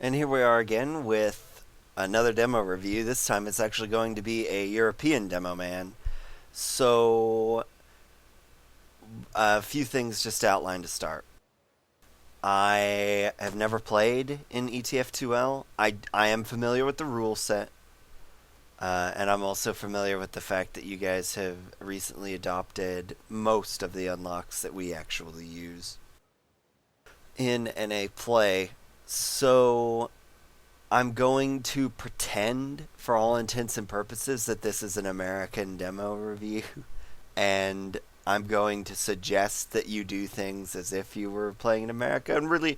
And here we are again with another demo review. This time it's actually going to be a European demo man. So, a few things just outlined to start. I have never played in ETF2L. I am familiar with the rule set, and I'm also familiar with the fact that you guys have recently adopted most of the unlocks that we actually use in NA play. So, I'm going to pretend, for all intents and purposes, that this is an American demo review, and I'm going to suggest that you do things as if you were playing in America. And really,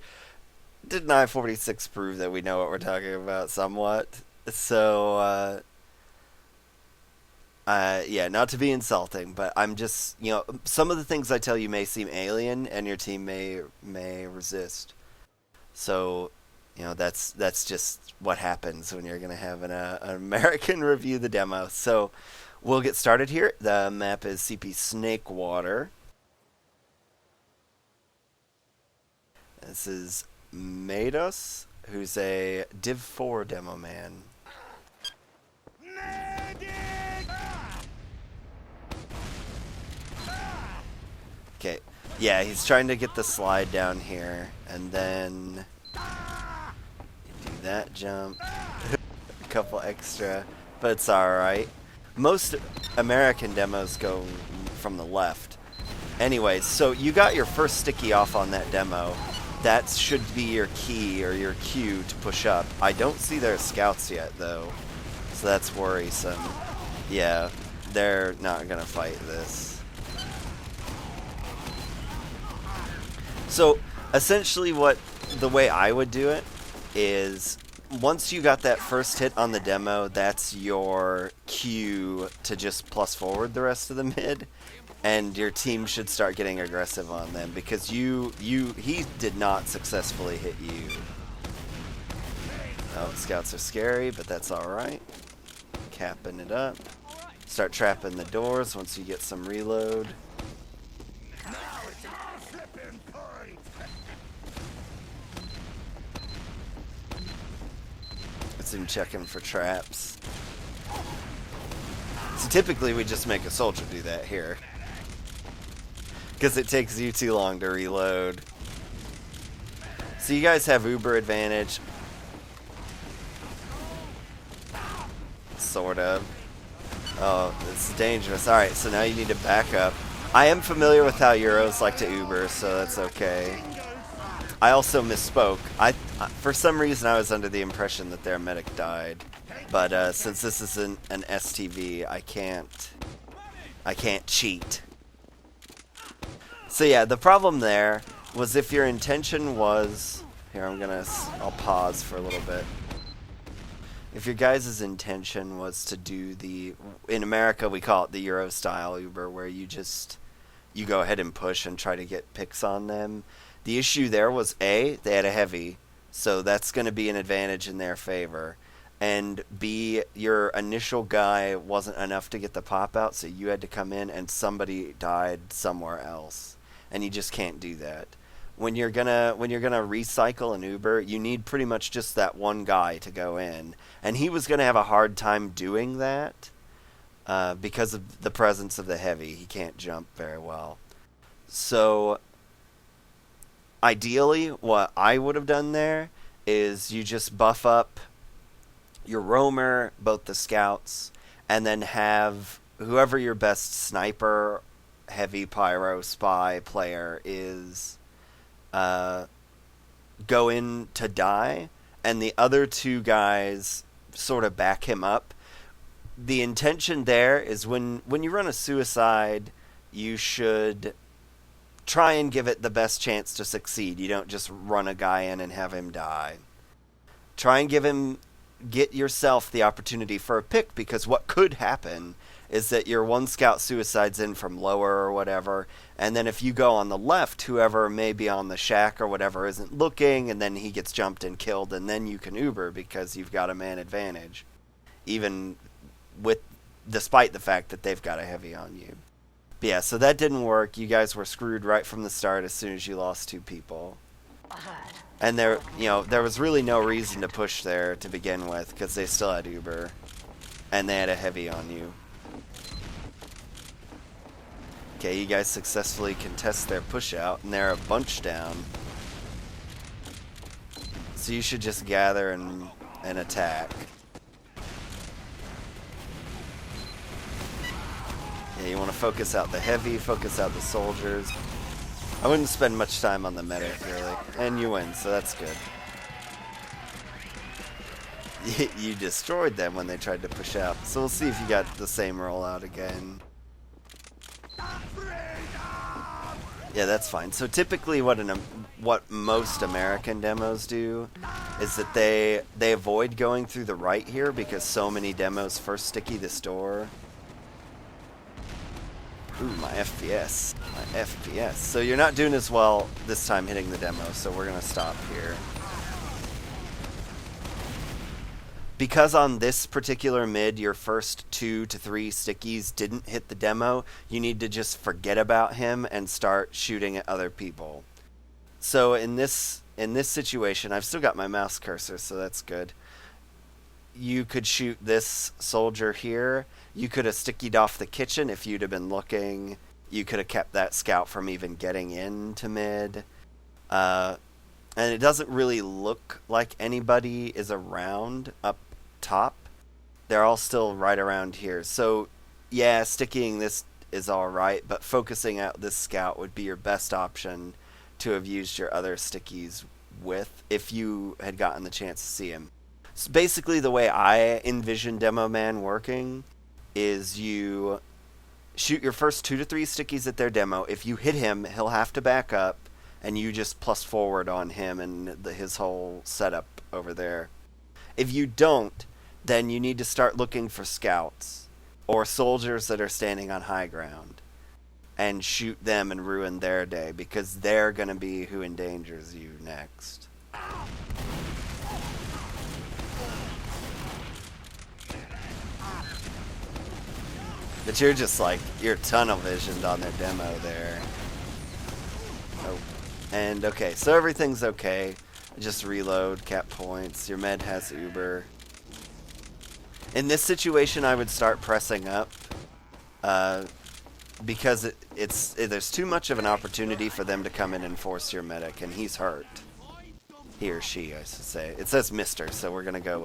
did 946 prove that we know what we're talking about somewhat? So, yeah, not to be insulting, but I'm just, some of the things I tell you may seem alien, and your team may resist. So, that's just what happens when you're going to have an American review the demo. So we'll get started here. The map is CP Snakewater. This is Maidos, who's a Div 4 demo man. Okay, yeah, he's trying to get the slide down here, and then do that jump. A couple extra, but it's alright. Most American demos go from the left. Anyways, so you got your first sticky off on that demo. That should be your key or your cue to push up. I don't see their scouts yet, though, so that's worrisome. Yeah, they're not gonna fight this. So, essentially the way I would do it is, once you got that first hit on the demo, that's your cue to just plus forward the rest of the mid, and your team should start getting aggressive on them, because he did not successfully hit you. Oh, scouts are scary, but that's alright. Capping it up. Start trapping the doors once you get some reload. Let's even check him for traps. So typically we just make a soldier do that here, because it takes you too long to reload. So you guys have Uber advantage. Sort of. Oh, this is dangerous. Alright, so now you need to back up. I am familiar with how Euros like to Uber, so that's okay. I also misspoke. For some reason I was under the impression that their medic died. But since this is an STV, I can't cheat. So yeah, the problem there was, if your intention was... Here, I'll pause for a little bit. If your guys' intention was to do in America we call it the Euro style Uber, where you go ahead and push and try to get picks on them. The issue there was, A, they had a heavy, so that's going to be an advantage in their favor. And B, your initial guy wasn't enough to get the pop out, so you had to come in and somebody died somewhere else. And you just can't do that. When you're gonna recycle an Uber, you need pretty much just that one guy to go in. And he was gonna have a hard time doing that because of the presence of the heavy. He can't jump very well. So ideally, what I would have done there is you just buff up your roamer, both the scouts, and then have whoever your best sniper, heavy pyro, spy player is go in to die, and the other two guys sort of back him up. The intention there is, when you run a suicide, you should try and give it the best chance to succeed. You don't just run a guy in and have him die. Try and get yourself the opportunity for a pick, because what could happen is that your one scout suicides in from lower or whatever, and then if you go on the left, whoever may be on the shack or whatever isn't looking, and then he gets jumped and killed, and then you can Uber because you've got a man advantage, even despite the fact that they've got a heavy on you. But yeah, so that didn't work. You guys were screwed right from the start as soon as you lost two people. And there was really no reason to push there to begin with, because they still had Uber. And they had a heavy on you. Okay, you guys successfully contest their push out, and they're a bunch down. So you should just gather and attack. Yeah, you want to focus out the heavy, focus out the soldiers. I wouldn't spend much time on the medic, really. And you win, so that's good. You destroyed them when they tried to push out. So we'll see if you got the same rollout again. Yeah, that's fine. So typically what most American demos do is that they avoid going through the right here because so many demos first sticky this door. Ooh, my FPS. My FPS. So you're not doing as well this time hitting the demo, so we're going to stop here. Because on this particular mid, your first 2 to 3 stickies didn't hit the demo, you need to just forget about him and start shooting at other people. So in this situation, I've still got my mouse cursor, so that's good. You could shoot this soldier here. You could have stickied off the kitchen if you'd have been looking. You could have kept that scout from even getting into mid. And it doesn't really look like anybody is around up top. They're all still right around here. So, yeah, sticking this is alright, but focusing out this scout would be your best option to have used your other stickies with if you had gotten the chance to see him. So basically, the way I envision Demo Man working is you shoot your first 2 to 3 stickies at their demo. If you hit him, he'll have to back up, and you just plus forward on him and his whole setup over there. If you don't, then you need to start looking for scouts or soldiers that are standing on high ground and shoot them and ruin their day, because they're going to be who endangers you next. But you're just like, you're tunnel visioned on their demo there. Oh. And okay, so everything's okay. Just reload, cap points. Your med has Uber. In this situation, I would start pressing up. Because there's too much of an opportunity for them to come in and force your medic, and he's hurt. He or she, I should say. It says Mr., so we're gonna go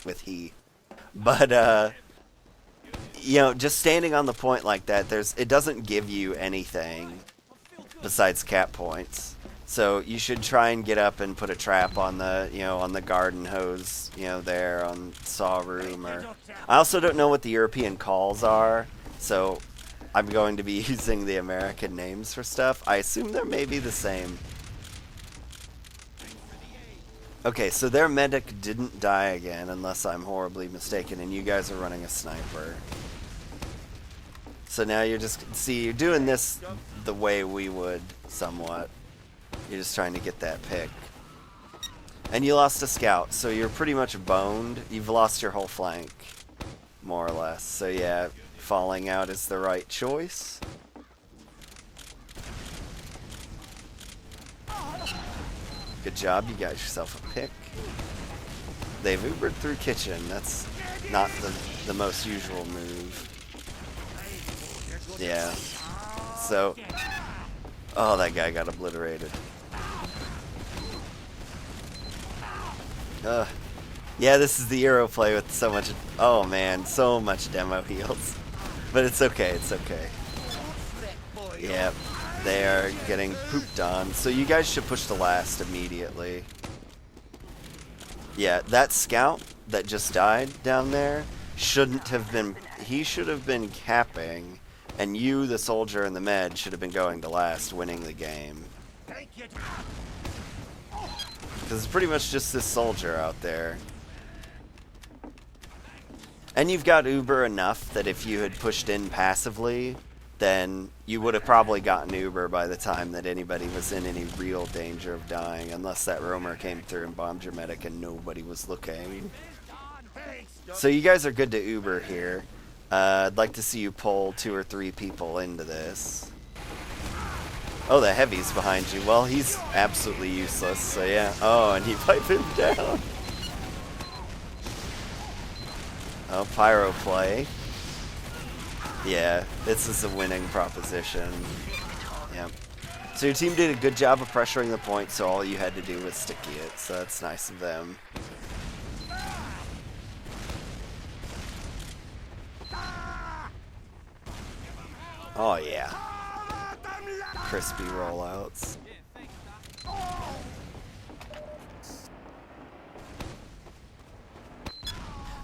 with he. But just standing on the point like that, it doesn't give you anything besides cap points. So you should try and get up and put a trap on the garden hose, there on saw room. Or I also don't know what the European calls are, so I'm going to be using the American names for stuff. I assume they're maybe the same. Okay, so their medic didn't die again, unless I'm horribly mistaken, and you guys are running a sniper. So now you're doing this the way we would, somewhat. You're just trying to get that pick. And you lost a scout, so you're pretty much boned. You've lost your whole flank, more or less. So yeah, falling out is the right choice. Good job, you got yourself a pick. They've Ubered through kitchen. That's not the most usual move. Yeah. So, oh, that guy got obliterated. Yeah, this is the Euro play with so much, oh man, so much demo heals. But it's okay, it's okay. Yep, they are getting pooped on. So you guys should push the last immediately. Yeah, that scout that just died down there shouldn't have been, he should have been capping, and you, the soldier and the med, should have been going to last, winning the game. Because it's pretty much just this soldier out there. And you've got Uber enough that if you had pushed in passively, then you would have probably gotten Uber by the time that anybody was in any real danger of dying, unless that roamer came through and bombed your medic and nobody was looking. So you guys are good to Uber here. I'd like to see you pull 2 or 3 people into this. Oh, the heavy's behind you. Well, he's absolutely useless, so yeah. Oh, and he piped him down. Oh, pyro play. Yeah, this is a winning proposition. Yep. So your team did a good job of pressuring the point, so all you had to do was sticky it, so that's nice of them. Oh yeah. Crispy rollouts.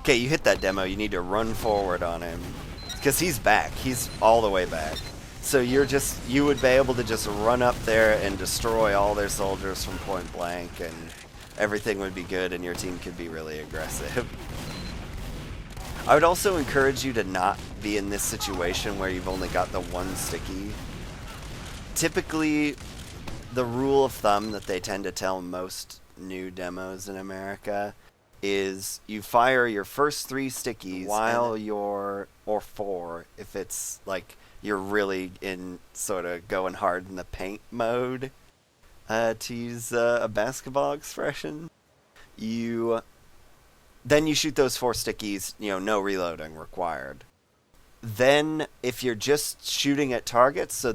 Okay, you hit that demo, you need to run forward on him. Because he's back, he's all the way back. So you would be able to just run up there and destroy all their soldiers from point blank, and everything would be good and your team could be really aggressive. I would also encourage you to not be in this situation where you've only got the one sticky. Typically, the rule of thumb that they tend to tell most new demos in America is you fire your first 3 stickies while you're, or 4, if it's like you're really in sort of going hard in the paint mode, to use a basketball expression. Then you shoot those 4 stickies, no reloading required. Then, if you're just shooting at targets, so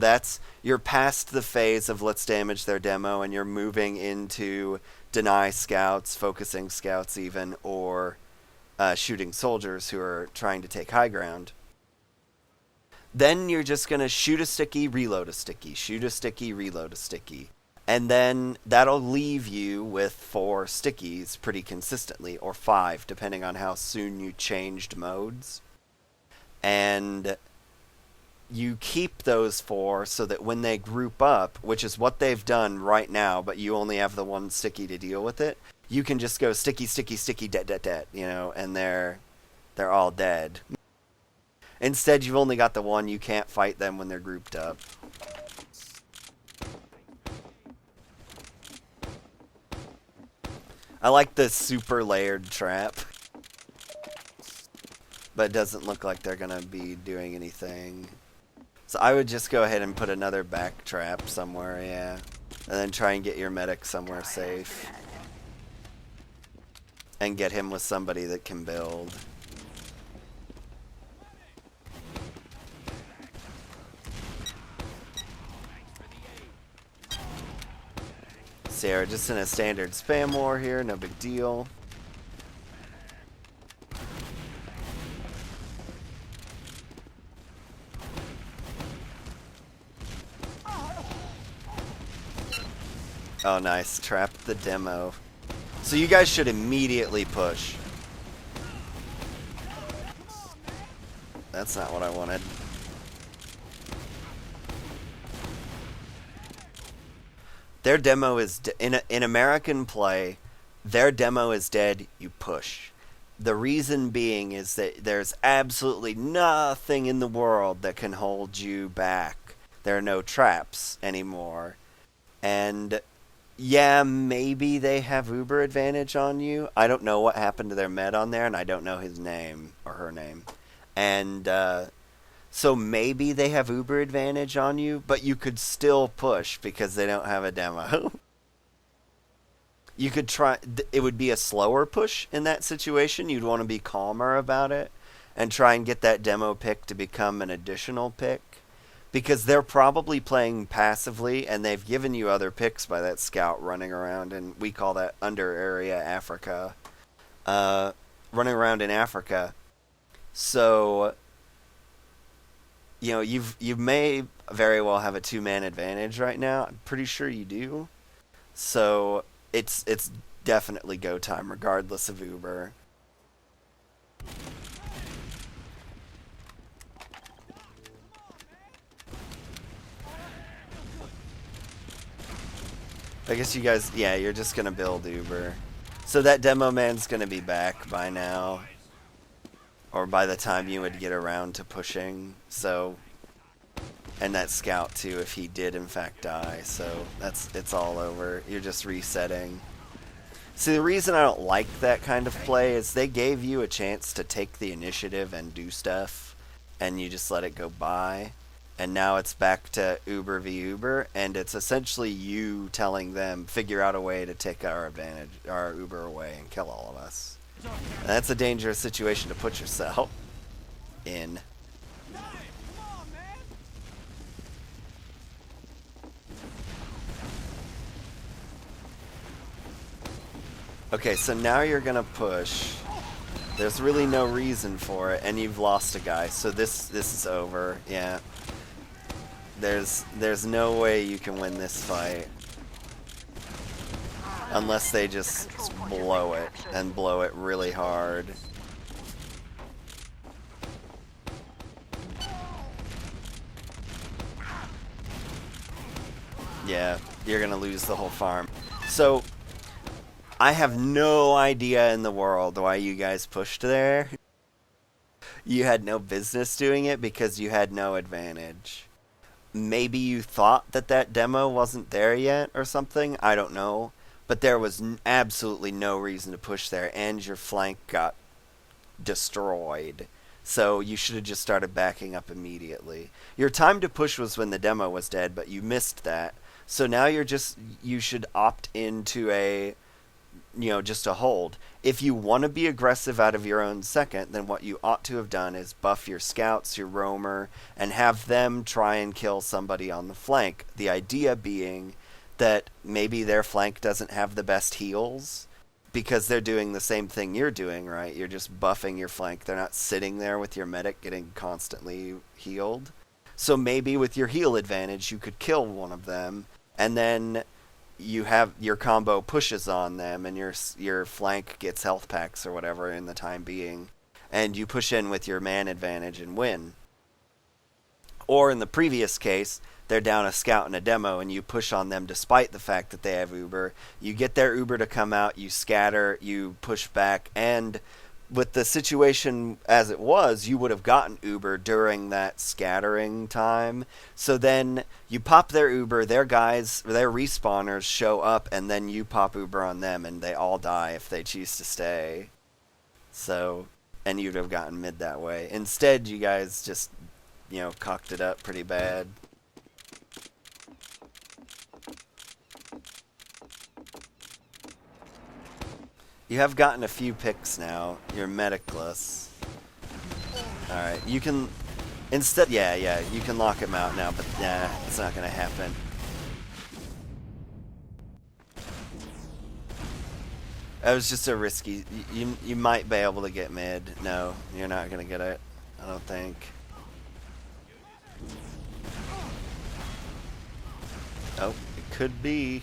you're past the phase of let's damage their demo and you're moving into deny scouts, focusing scouts even, or shooting soldiers who are trying to take high ground. Then you're just going to shoot a sticky, reload a sticky, shoot a sticky, reload a sticky. And then that'll leave you with 4 stickies pretty consistently, or 5, depending on how soon you changed modes. And you keep those 4 so that when they group up, which is what they've done right now, but you only have the 1 sticky to deal with it, you can just go sticky, sticky, sticky, dead, dead, dead, and they're all dead. Instead, you've only got the 1, you can't fight them when they're grouped up. I like the super layered trap. But it doesn't look like they're going to be doing anything. So I would just go ahead and put another back trap somewhere, yeah. And then try and get your medic somewhere safe. And get him with somebody that can build. Sarah, just in a standard spam war here, no big deal. Oh, nice. Trapped the demo. So you guys should immediately push. That's not what I wanted. Their demo is in American play, their demo is dead, you push. The reason being is that there's absolutely nothing in the world that can hold you back. There are no traps anymore. And yeah, maybe they have Uber advantage on you. I don't know what happened to their med on there, and I don't know his name or her name. And so maybe they have Uber advantage on you, but you could still push because they don't have a demo. You could try, it would be a slower push in that situation. You'd want to be calmer about it and try and get that demo pick to become an additional pick. Because they're probably playing passively, and they've given you other picks by that scout running around, and we call that under area Africa. Running around in Africa. So, you may very well have a 2-man advantage right now. I'm pretty sure you do. So, it's definitely go time, regardless of Uber. I guess you guys, yeah, you're just going to build Uber. So that demo man's going to be back by now. Or by the time you would get around to pushing. So, and that scout too, if he did in fact die. So it's all over. You're just resetting. See, the reason I don't like that kind of play is they gave you a chance to take the initiative and do stuff. And you just let it go by. And now it's back to Uber v Uber, and it's essentially you telling them figure out a way to take our advantage, our Uber away, and kill all of us. And that's a dangerous situation to put yourself in. Okay, so now you're gonna push. There's really no reason for it, and you've lost a guy, so this is over. Yeah. There's no way you can win this fight unless they just blow it and blow it really hard. Yeah, you're gonna lose the whole farm. So I have no idea in the world why you guys pushed there. You had no business doing it because you had no advantage. Maybe you thought that that demo wasn't there yet or something. I don't know. But there was absolutely no reason to push there, and your flank got destroyed. So you should have just started backing up immediately. Your time to push was when the demo was dead, but you missed that. So now you should opt into a, just a hold. If you want to be aggressive out of your own second, then what you ought to have done is buff your scouts, your roamer, and have them try and kill somebody on the flank. The idea being that maybe their flank doesn't have the best heals because they're doing the same thing you're doing, right? You're just buffing your flank. They're not sitting there with your medic getting constantly healed. So maybe with your heal advantage, you could kill one of them, and then you have your combo pushes on them, and your flank gets health packs or whatever in the time being, and you push in with your man advantage and win. Or in the previous case, they're down a scout and a demo, and you push on them despite the fact that they have Uber. You get their Uber to come out, you scatter, you push back, and with the situation as it was, you would have gotten Uber during that scattering time. So then you pop their Uber, their guys, their respawners show up, and then you pop Uber on them, and they all die if they choose to stay. So, and you'd have gotten mid that way. Instead, you guys just, cocked it up pretty bad. You have gotten a few picks now. You're medicless. Alright, you can... Instead, yeah, you can lock him out now, but it's not going to happen. That was just a risky... You might be able to get mid. No, you're not going to get it. I don't think. Oh, it could be.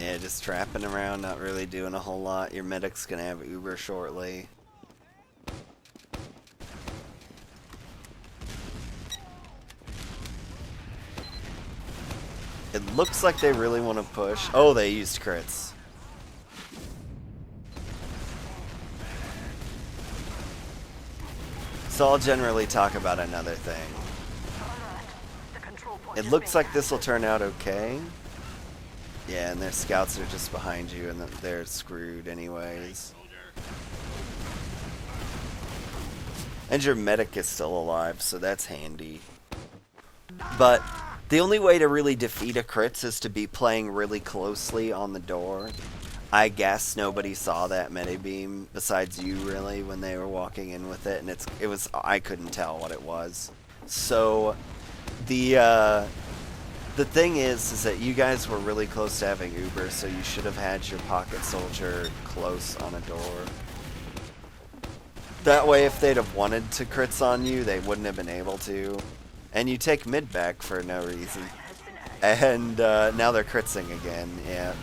Yeah, just trapping around, not really doing a whole lot. Your medic's gonna have Uber shortly. It looks like they really want to push. Oh, they used crits. So I'll generally talk about another thing. It looks like this will turn out okay. Yeah, and their scouts are just behind you, and they're screwed anyways. And your medic is still alive, so that's handy. But the only way to really defeat a crits is to be playing really closely on the door. I guess nobody saw that metabeam besides you, really, when they were walking in with it, and I couldn't tell what it was. So the thing is that you guys were really close to having Uber, so you should have had your pocket soldier close on a door. That way, if they'd have wanted to crits on you, they wouldn't have been able to. And you take mid back for no reason. And now they're critsing again, yeah.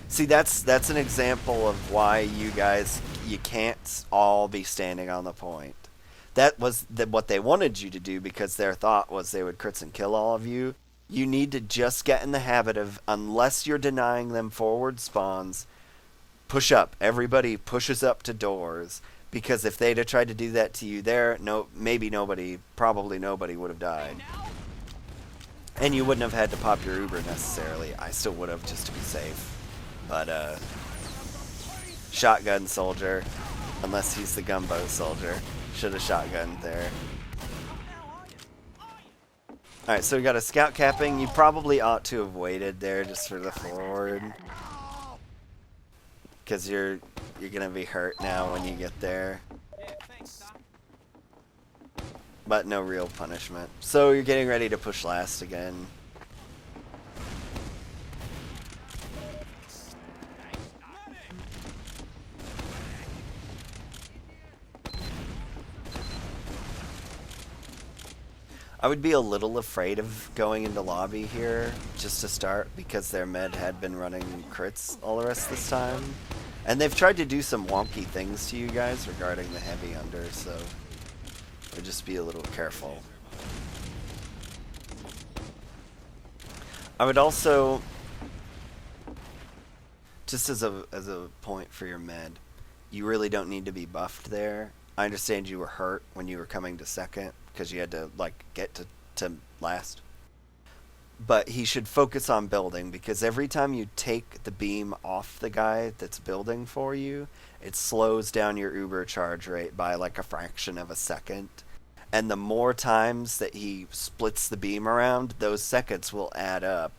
See, that's an example of why you can't all be standing on the point. That was what they wanted you to do, because their thought was they would crits and kill all of you. You need to just get in the habit of, unless you're denying them forward spawns, push up. Everybody pushes up to doors, because if they'd have tried to do that to you there, no, maybe nobody, probably nobody would have died. And you wouldn't have had to pop your Uber necessarily. I still would have, just to be safe. But, shotgun soldier, unless he's the gumbo soldier. Should have shotgunned there. Alright, so we got a scout capping. You probably ought to have waited there just for the forward. Because you're gonna be hurt now when you get there. But no real punishment. So you're getting ready to push last again. I would be a little afraid of going into lobby here, just to start, because their med had been running crits all the rest of this time. And they've tried to do some wonky things to you guys regarding the heavy under, so I would just be a little careful. I would also, just as a point for your med, you really don't need to be buffed there. I understand you were hurt when you were coming to second, because you had to, like, get to last. But he should focus on building, because every time you take the beam off the guy that's building for you, it slows down your Uber charge rate by like a fraction of a second. And the more times that he splits the beam around, those seconds will add up.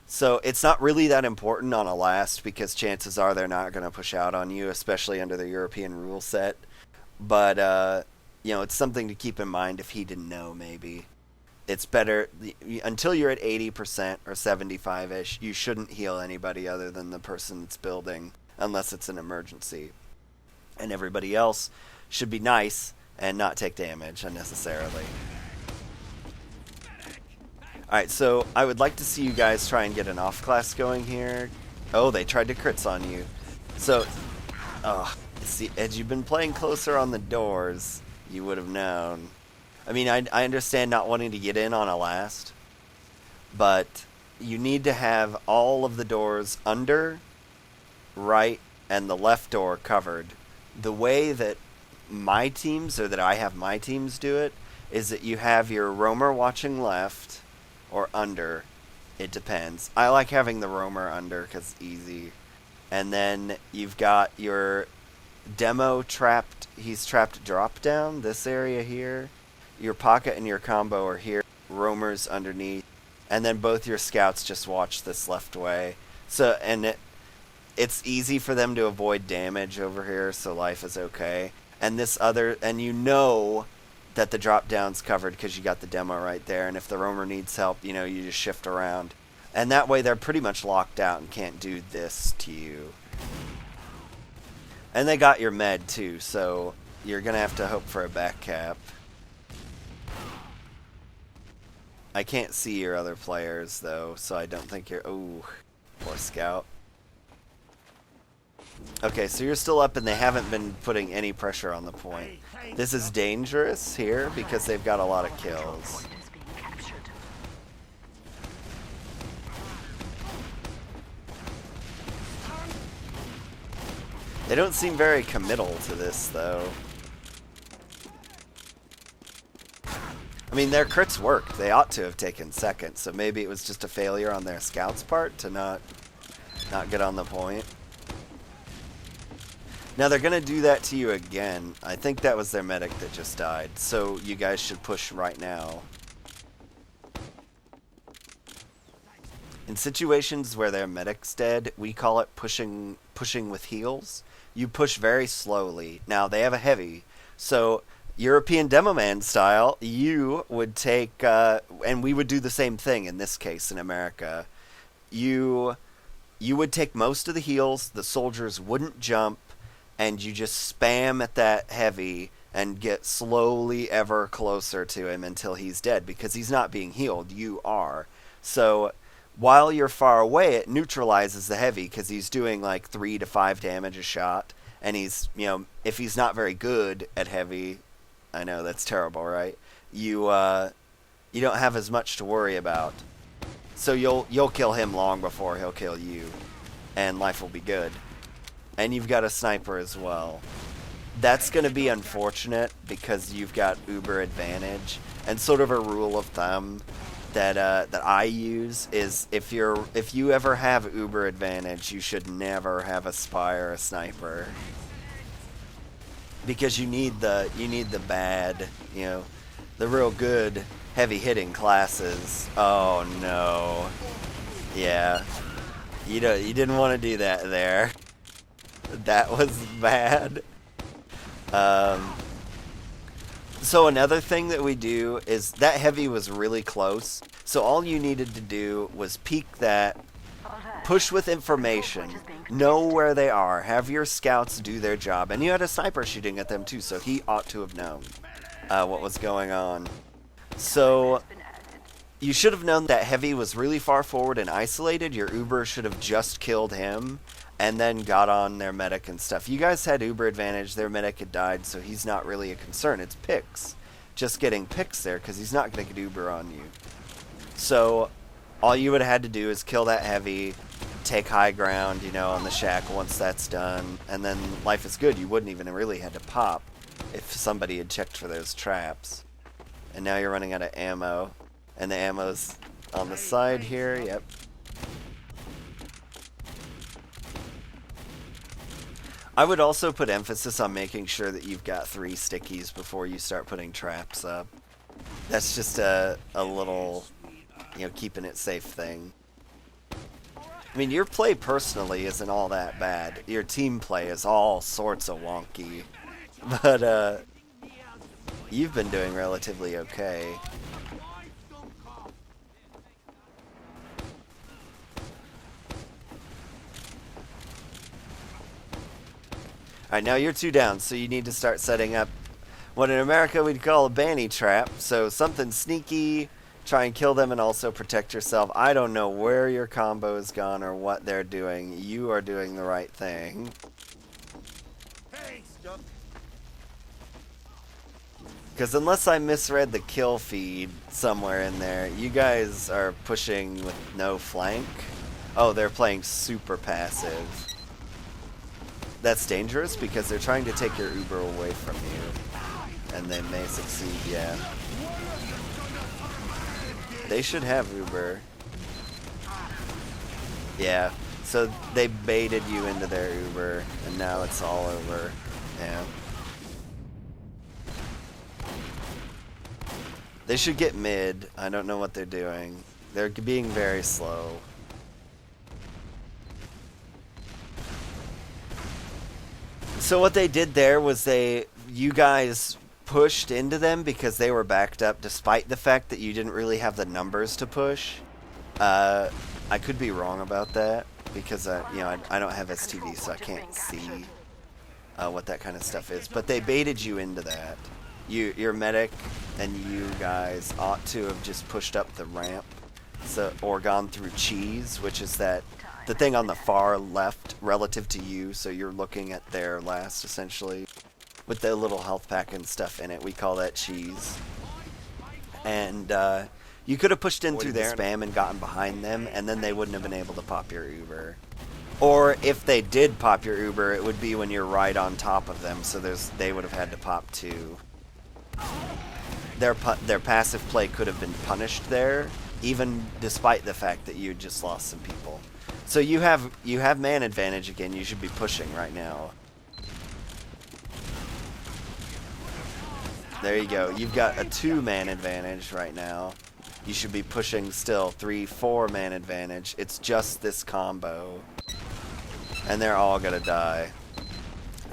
So it's not really that important on a last, because chances are they're not going to push out on you, especially under the European rule set. But, you know, it's something to keep in mind if he didn't know, maybe. It's better, until you're at 80% or 75-ish, you shouldn't heal anybody other than the person that's building, unless it's an emergency. And everybody else should be nice and not take damage unnecessarily. Alright, so I would like to see you guys try and get an off class going here. Oh, they tried to crits on you. So, see, had you been playing closer on the doors, you would have known. I mean, I understand not wanting to get in on a last, but you need to have all of the doors under, right, and the left door covered. The way that my teams, or that I have my teams do it, is that you have your roamer watching left or under. It depends. I like having the roamer under because it's easy. And then you've got your demo trapped. He's trapped drop down, this area here. Your pocket and your combo are here. Roamers underneath. And then both your scouts just watch this left way. So, and it's easy for them to avoid damage over here, so life is okay. And this other, and you know that the drop down's covered because you got the demo right there. And if the roamer needs help, you know, you just shift around. And that way they're pretty much locked out and can't do this to you. And they got your med too, so you're going to have to hope for a back cap. I can't see your other players though, so I don't think you're... Oh, poor scout. Okay, so you're still up and they haven't been putting any pressure on the point. This is dangerous here because they've got a lot of kills. They don't seem very committal to this though. I mean, their crits worked. They ought to have taken second, so maybe it was just a failure on their scouts' part to not get on the point. Now they're going to do that to you again. I think that was their medic that just died, so you guys should push right now. In situations where their medic's dead, we call it pushing with heals. You push very slowly. Now they have a heavy, so European Demo Man style, you would take, and we would do the same thing in this case in America. You would take most of the heals, the soldiers wouldn't jump, and you just spam at that heavy and get slowly ever closer to him until he's dead, because he's not being healed, you are. So while you're far away, it neutralizes the heavy, because he's doing like 3 to 5 damage a shot, and he's, you know, if he's not very good at heavy, I know that's terrible, right? You don't have as much to worry about. So you'll kill him long before he'll kill you, and life will be good. And you've got a sniper as well. That's going to be unfortunate because you've got uber advantage, and sort of a rule of thumb that that I use is if you ever have uber advantage, you should never have a spy or a sniper, because you need the bad, the real good heavy hitting classes. Oh no, yeah, you didn't want to do that there. That was bad. So another thing that we do is that heavy was really close. So all you needed to do was peek that, push with information, know where they are, have your scouts do their job, and you had a sniper shooting at them too, so he ought to have known what was going on. So you should have known that heavy was really far forward and isolated. Your Uber should have just killed him and then got on their medic and stuff. You guys had Uber advantage, their medic had died, so he's not really a concern. It's picks. Just getting picks there, because he's not going to get Uber on you. So all you would have had to do is kill that heavy, take high ground, on the shack once that's done, and then life is good. You wouldn't even really had to pop if somebody had checked for those traps. And now you're running out of ammo, and the ammo's on the side here. Yep. I would also put emphasis on making sure that you've got 3 stickies before you start putting traps up. That's just a little, keeping it safe thing. I mean, your play personally isn't all that bad. Your team play is all sorts of wonky. But, you've been doing relatively okay. Alright, now you're 2 down, so you need to start setting up what in America we'd call a banny trap. So something sneaky, try and kill them and also protect yourself. I don't know where your combo has gone or what they're doing. You are doing the right thing. Because unless I misread the kill feed somewhere in there, you guys are pushing with no flank. Oh, they're playing super passive. That's dangerous because they're trying to take your Uber away from you. And they may succeed, yeah. They should have Uber. Yeah, so they baited you into their Uber, and now it's all over. Yeah. They should get mid. I don't know what they're doing. They're being very slow. So what they did there was you guys pushed into them because they were backed up, despite the fact that you didn't really have the numbers to push. I could be wrong about that because I don't have STV, so I can't see what that kind of stuff is. But they baited you into that. Your medic and you guys ought to have just pushed up the ramp, or gone through cheese, which is the thing on the far left relative to you, so you're looking at their last, essentially, with the little health pack and stuff in it. We call that cheese. And you could have pushed in through their spam and gotten behind them, and then they wouldn't have been able to pop your Uber. Or if they did pop your Uber, it would be when you're right on top of them, so they would have had to pop too. Their passive play could have been punished there, even despite the fact that you just lost some people. So you have man advantage again. You should be pushing right now. There you go. You've got a 2-man advantage right now. You should be pushing still 3, 4-man advantage. It's just this combo. And they're all gonna die.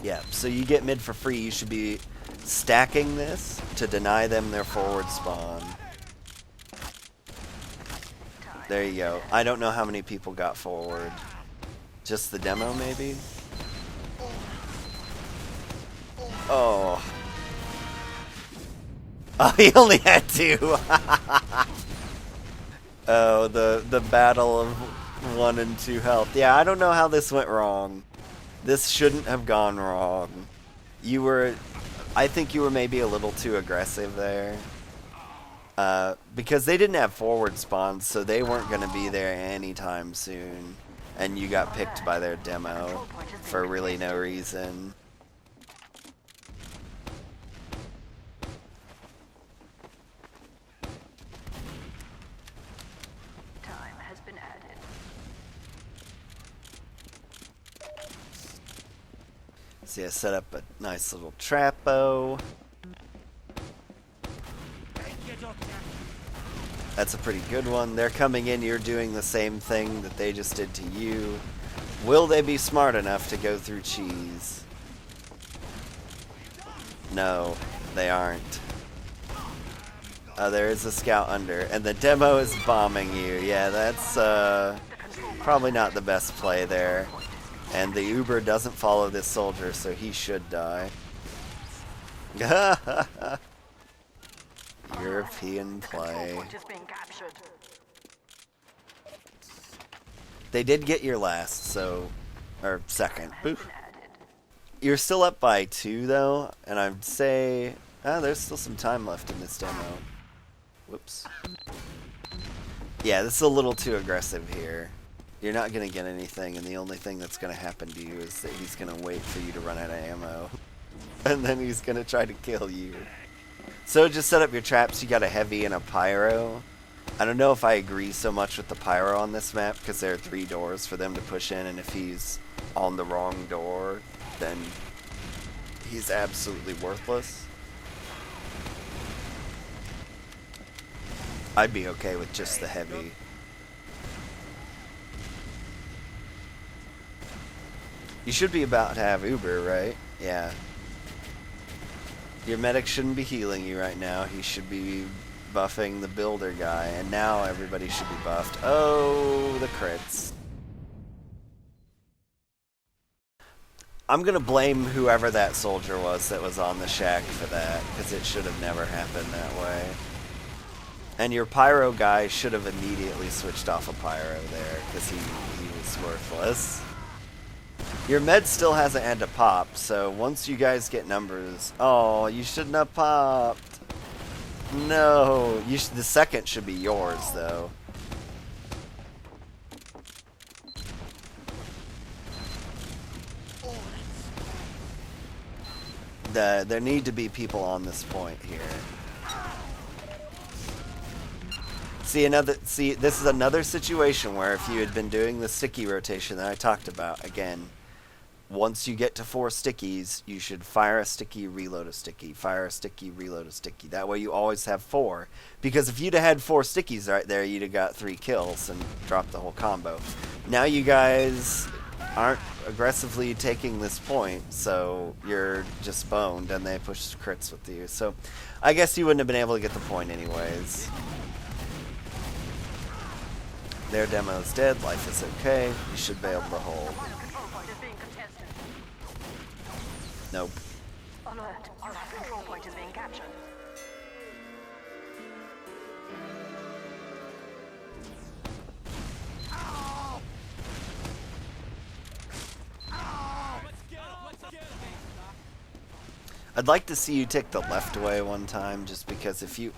Yeah, so you get mid for free. You should be stacking this to deny them their forward spawn. There you go. I don't know how many people got forward. Just the demo, maybe? Oh. Oh, he only had 2. Oh, the battle of 1 and 2 health. Yeah, I don't know how this went wrong. This shouldn't have gone wrong. I think you were maybe a little too aggressive there. Because they didn't have forward spawns, so they weren't going to be there anytime soon. And you got picked by their demo for really no reason. Time has been added. So yeah, set up a nice little trapo. That's a pretty good one. They're coming in, you're doing the same thing that they just did to you. Will they be smart enough to go through cheese? No, they aren't. There is a scout under, and the demo is bombing you. Yeah, that's probably not the best play there. And the Uber doesn't follow this soldier, so he should die. European play. They did get your last, so... or second. Oof. You're still up by 2, though, and I'd say... there's still some time left in this demo. Whoops. Yeah, this is a little too aggressive here. You're not going to get anything, and the only thing that's going to happen to you is that he's going to wait for you to run out of ammo. And then he's going to try to kill you. So just set up your traps. You got a heavy and a pyro. I don't know if I agree so much with the pyro on this map, because there are 3 doors for them to push in, and if he's on the wrong door, then he's absolutely worthless. I'd be okay with just the heavy. You should be about to have Uber, right? Yeah. Your medic shouldn't be healing you right now. He should be buffing the builder guy, and now everybody should be buffed. Oh, the crits. I'm gonna blame whoever that soldier was that was on the shack for that, because it should have never happened that way. And your pyro guy should have immediately switched off a pyro there, because he was worthless. Your med still hasn't had to pop, so once you guys get numbers... Oh, you shouldn't have popped. No. The second should be yours, though. There need to be people on this point here. See, this is another situation where if you had been doing the sticky rotation that I talked about, again, once you get to 4 stickies, you should fire a sticky, reload a sticky, fire a sticky, reload a sticky. That way you always have 4. Because if you'd have had 4 stickies right there, you'd have got 3 kills and dropped the whole combo. Now you guys aren't aggressively taking this point, so you're just boned and they push crits with you. So I guess you wouldn't have been able to get the point anyways. Their demo's dead, life is okay, you should be able to hold. Nope. Alert, our control point is being captured. I'd like to see you take the left way one time, just because if you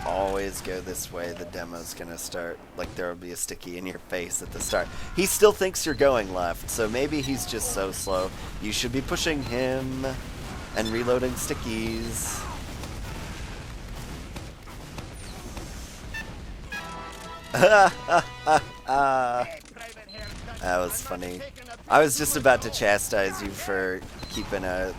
always go this way, the demo's gonna start, like, there will be a sticky in your face at the start. He still thinks you're going left, so maybe he's just so slow. You should be pushing him and reloading stickies. That was funny. I was just about to chastise you for keeping a...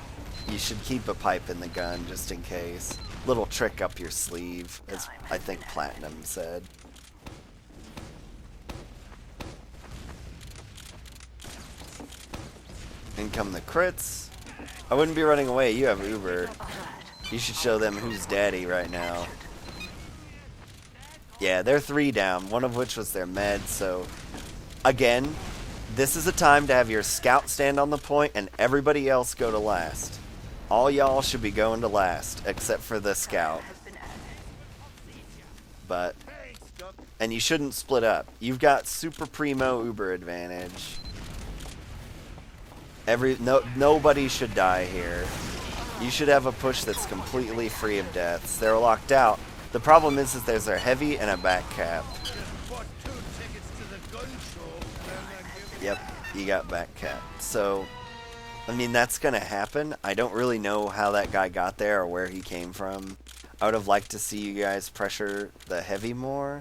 You should keep a pipe in the gun, just in case. Little trick up your sleeve, as I think Platinum said. In come the crits. I wouldn't be running away, you have Uber. You should show them who's daddy right now. Yeah, they're 3 down, one of which was their med, so... Again, this is a time to have your scout stand on the point and everybody else go to last. All y'all should be going to last, except for the scout. But... And you shouldn't split up. You've got super primo Uber advantage. Nobody should die here. You should have a push that's completely free of deaths. They're locked out. The problem is there's a heavy and a back cap. Yep, you got back cap. So, I mean, that's going to happen. I don't really know how that guy got there or where he came from. I would have liked to see you guys pressure the heavy more.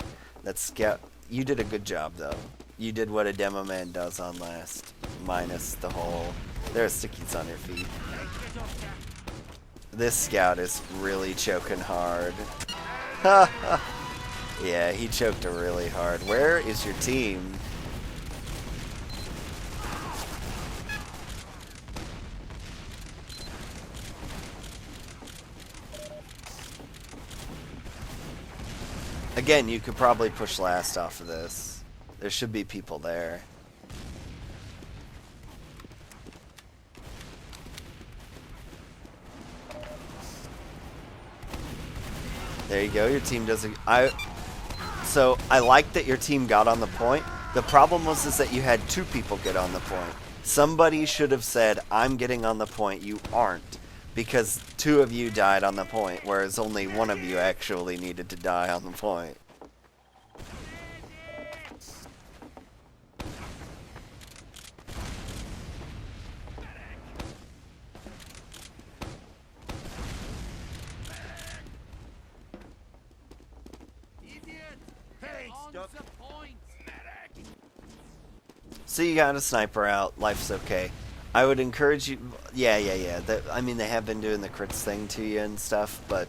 You did a good job, though. You did what a demo man does on last, minus the whole... There are stickies on your feet. This scout is really choking hard. Yeah, he choked really hard. Where is your team? Again, you could probably push last off of this. There should be people there. There you go. Your team doesn't... So, I like that your team got on the point. The problem was that you had two people get on the point. Somebody should have said, I'm getting on the point, you aren't. Because two of you died on the point, whereas only one of you actually needed to die on the point. So you got a sniper out, life's okay. I would encourage you, yeah. I mean, they have been doing the crits thing to you and stuff, but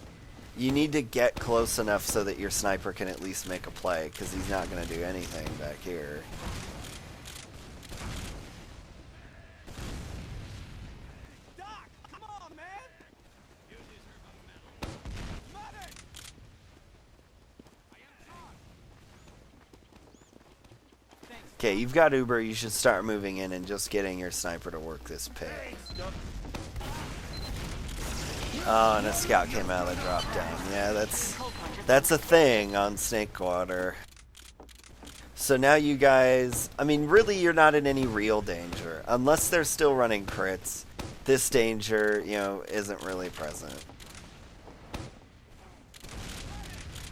you need to get close enough so that your sniper can at least make a play, because he's not going to do anything back here. Okay, you've got Uber, you should start moving in and just getting your sniper to work this pick. Oh, and a scout came out of the drop down. Yeah, that's a thing on Snakewater. So now you guys, I mean, really you're not in any real danger. Unless they're still running crits, this danger, you know, isn't really present.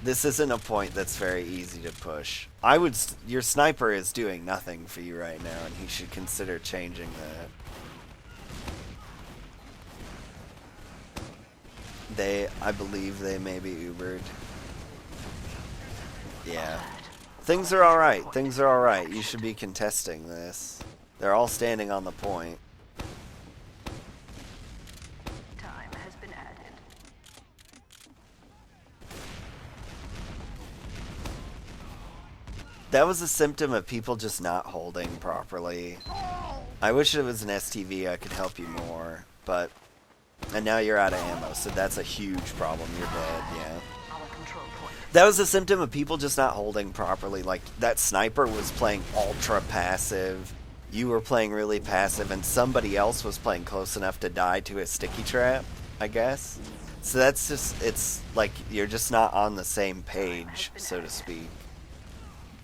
This isn't a point that's very easy to push. Your sniper is doing nothing for you right now, and he should consider changing that. I believe they may be Ubered. Yeah. Things are alright. Things are alright. You should be contesting this. They're all standing on the point. That was a symptom of people just not holding properly. I wish it was an STV, I could help you more, but... And now you're out of ammo, so that's a huge problem. You're dead, yeah. That was a symptom of people just not holding properly. Like, that sniper was playing ultra passive, you were playing really passive, and somebody else was playing close enough to die to a sticky trap, I guess. So that's just, it's like, you're just not on the same page, so to speak.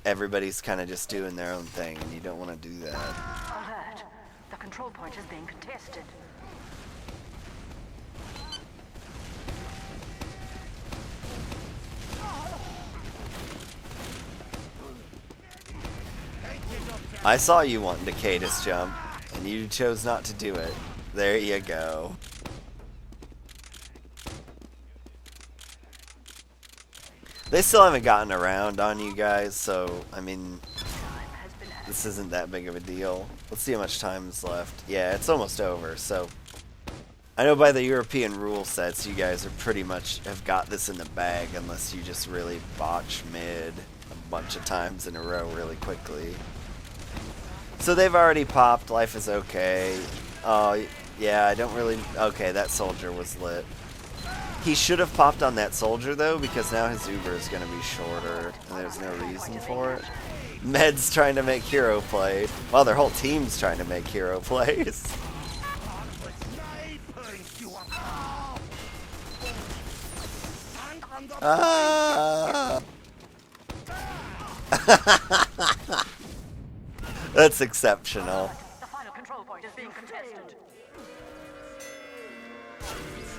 Everybody's kind of just doing their own thing, and you don't want to do that. Alert! The control point is being contested. I saw you wanting to Cadus jump, and you chose not to do it. There you go. They still haven't gotten around on you guys, so, I mean, this isn't that big of a deal. Let's see how much time is left. Yeah, it's almost over, so... I know by the European rule sets, you guys are pretty much have got this in the bag, unless you just really botch mid a bunch of times in a row really quickly. So they've already popped, life is okay. Oh, yeah, I don't really... Okay, that soldier was lit. He should have popped on that soldier, though, because now his Uber is going to be shorter, and there's no reason for it. Med's trying to make hero play. Well, their whole team's trying to make hero plays. Ah! That's exceptional. The final control point is being contested.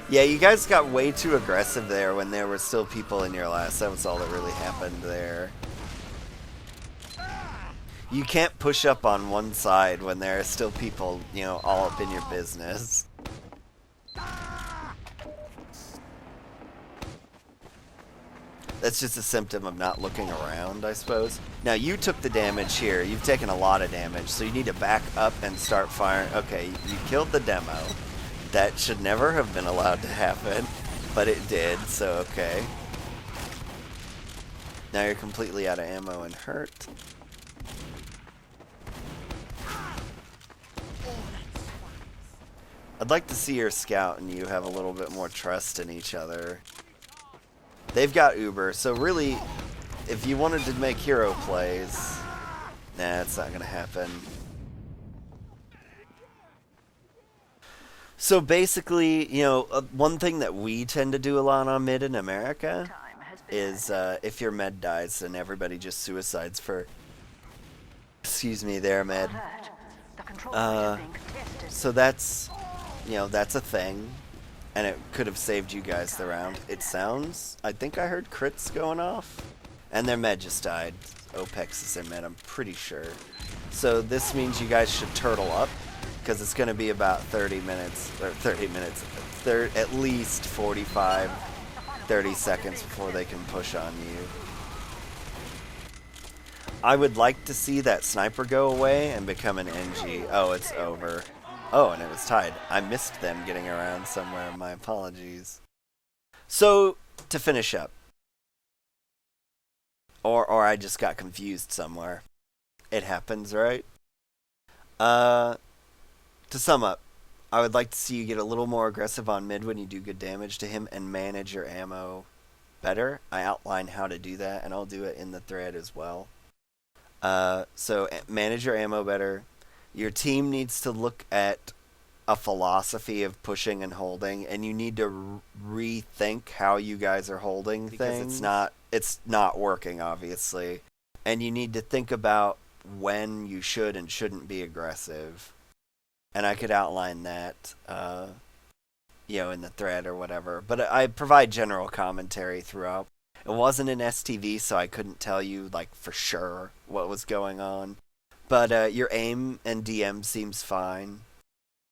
Yeah, you guys got way too aggressive there when there were still people in your last. That was all that really happened there. You can't push up on one side when there are still people, you know, all up in your business. That's just a symptom of not looking around, I suppose. Now, you took the damage here. You've taken a lot of damage, so you need to back up and start firing. Okay, you killed the demo. That should never have been allowed to happen, but it did, so okay. Now you're completely out of ammo and hurt. I'd like to see your scout and you have a little bit more trust in each other. They've got Uber, so really, if you wanted to make hero plays, nah, it's not going to happen. So basically, you know, one thing that we tend to do a lot on mid in America is if your med dies, then everybody just suicides for, excuse me, their med. So that's, you know, that's a thing. And it could have saved you guys the round. It sounds, I think I heard crits going off. And their med just died. OPEX is their med, I'm pretty sure. So this means you guys should turtle up. Because it's going to be about 30 minutes, or 30 minutes, at least 45, 30 seconds before they can push on you. I would like to see that sniper go away and become an NG. Oh, it's over. Oh, and it was tied. I missed them getting around somewhere. My apologies. So, to finish up. Or I just got confused somewhere. It happens, right? To sum up, I would like to see you get a little more aggressive on mid when you do good damage to him and manage your ammo better. I outline how to do that, and I'll do it in the thread as well. So manage your ammo better. Your team needs to look at a philosophy of pushing and holding, and you need to rethink how you guys are holding things. It's not working, obviously. And you need to think about when you should and shouldn't be aggressive. And I could outline that, you know, in the thread or whatever. But I provide general commentary throughout. It wasn't an STV, so I couldn't tell you, like, for sure what was going on. But your aim and DM seems fine.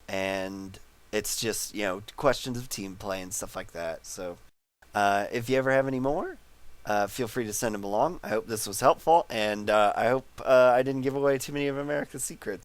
And it's just, you know, questions of team play and stuff like that. So if you ever have any more, feel free to send them along. I hope this was helpful. And I hope I didn't give away too many of America's secrets.